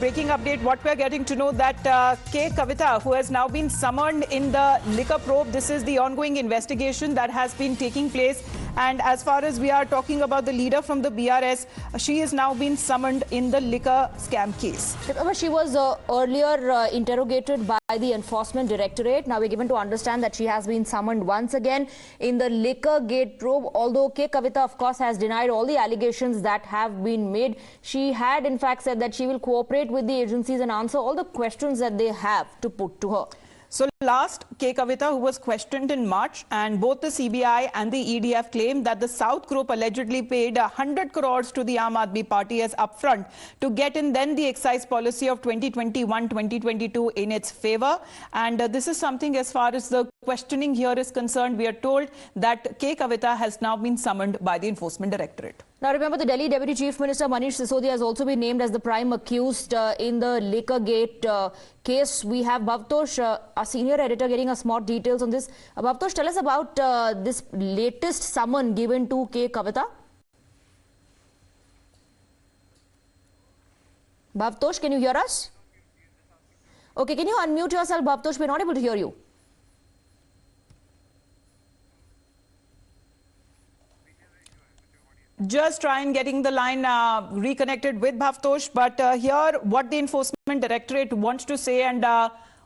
Breaking update, what we're getting to know that K Kavitha, who has now been summoned in the liquor probe, this is the ongoing investigation that has been taking place. And as far as we are talking about the leader from the BRS, she is now been summoned in the liquor scam case. Remember, she was earlier interrogated by the Enforcement Directorate. Now we're given to understand that she has been summoned once again in the Liquorgate probe. Although K Kavitha, of course, has denied all the allegations that have been made, she had in fact said that she will cooperate with the agencies and answer all the questions that they have to put to her. So last, K Kavitha, who was questioned in March, and both the CBI and the EDF claimed that the South Group allegedly paid 100 crores to the Aam Aadmi Party as upfront to get in then the excise policy of 2021-2022 in its favor. And this is something, as far as the questioning here is concerned, we are told that K Kavitha has now been summoned by the Enforcement Directorate. Now remember, the Delhi Deputy Chief Minister Manish Sisodia has also been named as the prime accused in the Liquorgate case. We have Bhavtosh, our senior editor, getting us more details on this. Bhavtosh, tell us about this latest summon given to K Kavitha. Bhavtosh, can you hear us? Okay, can you unmute yourself, Bhavtosh? We're not able to hear you. Just try and getting the line reconnected with Bhavtosh. But here, what the Enforcement Directorate wants to say and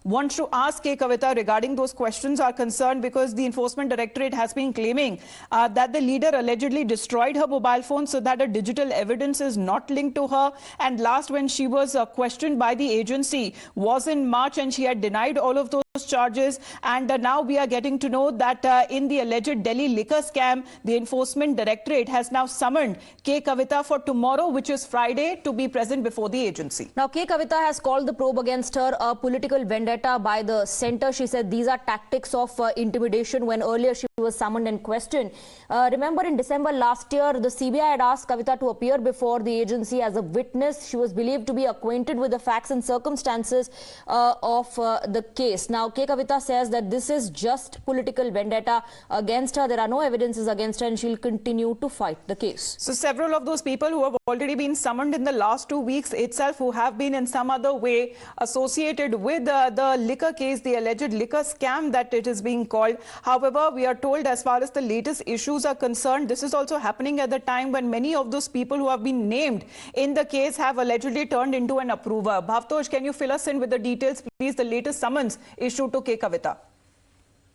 wants to ask K Kavitha regarding those questions are concerned, because the Enforcement Directorate has been claiming that the leader allegedly destroyed her mobile phone so that her digital evidence is not linked to her. And last, when she was questioned by the agency, was in March, and she had denied all of those charges. And now we are getting to know that in the alleged Delhi liquor scam, the Enforcement Directorate has now summoned K Kavitha for tomorrow, which is Friday, to be present before the agency. Now, K Kavitha has called the probe against her a political vendetta by the centre. She said these are tactics of intimidation, when earlier she was summoned and questioned. Remember, in December last year, the CBI had asked Kavitha to appear before the agency as a witness. She was believed to be acquainted with the facts and circumstances of the case. Now, K Kavitha says that this is just political vendetta against her. There are no evidences against her, and she'll continue to fight the case. So several of those people who have already been summoned in the last 2 weeks itself, who have been in some other way associated with the liquor case, the alleged liquor scam that it is being called. However, we are told, as far as the latest issues are concerned, this is also happening at the time when many of those people who have been named in the case have allegedly turned into an approver. Bhavtosh, can you fill us in with the details, please, the latest summons issued to K Kavitha?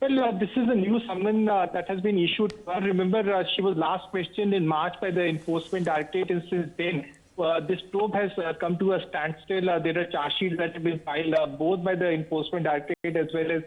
Well, this is a new summon that has been issued. Remember, she was last questioned in March by the Enforcement Directorate, and since then, this probe has come to a standstill. There are charge sheets that have been filed both by the Enforcement Directorate as well as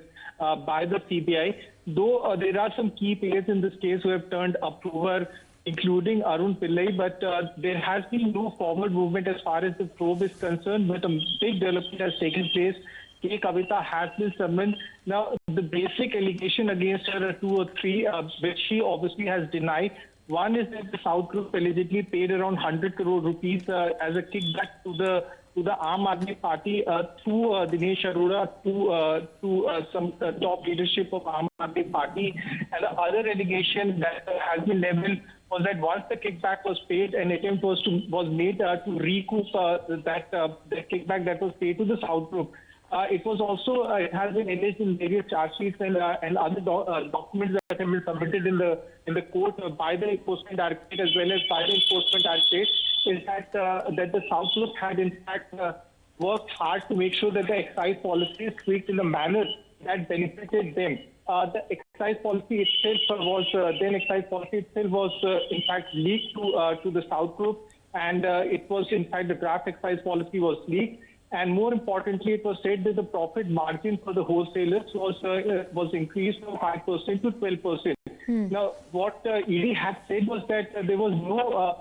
by the CBI. Though there are some key players in this case who have turned approver, including Arun Pillai, but there has been no forward movement as far as the probe is concerned. But a big development has taken place. K Kavitha has been summoned. Now, the basic allegation against her are 2 or 3, which she obviously has denied. One is that the South Group allegedly paid around 100 crore rupees as a kickback to the Aam Aadmi Party through Dinesh Arora to some top leadership of Aam Aadmi Party. And the other allegation that has been leveled was that once the kickback was paid, an attempt was made to recoup the kickback that was paid to the South Group. It was also it has been alleged in various charge sheets and other documents that have been submitted in the court by the Enforcement Directorate as well as by the Enforcement Directorate, is that the South Group had in fact worked hard to make sure that the excise policy is tweaked in a manner that benefited them. The excise policy itself was in fact leaked to the South Group, and it was in fact the draft excise policy was leaked. And more importantly, it was said that the profit margin for the wholesalers was increased from 5% to 12%. Now, what ED had said was that there was no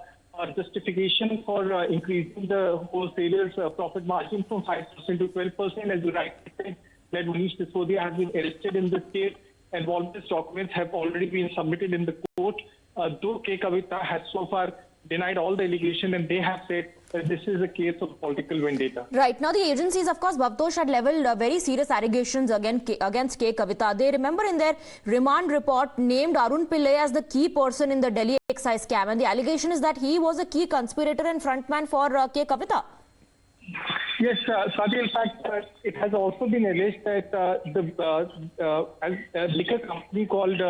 justification for increasing the wholesalers' profit margin from 5% to 12%. As you rightly said, that Manish Sisodia has been arrested in this case, and all these documents have already been submitted in the court. Though K Kavitha has so far denied all the allegations, and they have said that this is a case of political vendetta. Right. Now, the agencies, of course, Bhavtosh, had levelled very serious allegations against K Kavitha. They, remember, in their remand report, named Arun Pillai as the key person in the Delhi excise scam. And the allegation is that he was a key conspirator and frontman for K Kavitha. Yes, Swati, in fact, it has also been alleged that a liquor company called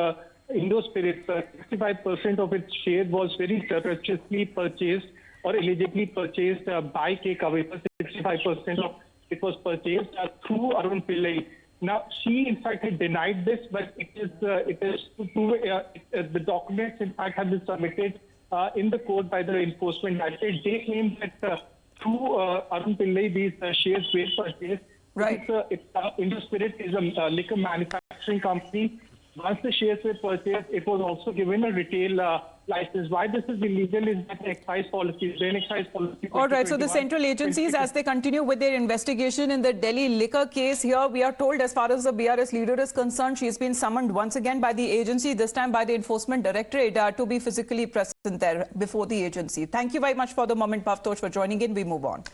Indo Spirits, 65% of its share was very surreptitiously purchased or illegally purchased by K Kavitha. 65% of it was purchased through Arun Pillai. Now, she in fact had denied this, but it is to prove the documents in fact have been submitted in the court by the Enforcement Directorate. They claim that through Arun Pillai, these shares were purchased. Right. Indo Spirit is a liquor manufacturing company. Once the shares were purchased, it was also given a retail license. Why this is illegal is that the excise policy, then excise policy. All right, so the central agencies, as they continue with their investigation in the Delhi liquor case, here we are told as far as the BRS leader is concerned, she has been summoned once again by the agency, this time by the Enforcement Directorate, to be physically present there before the agency. Thank you very much for the moment, Bhavtosh, for joining in. We move on.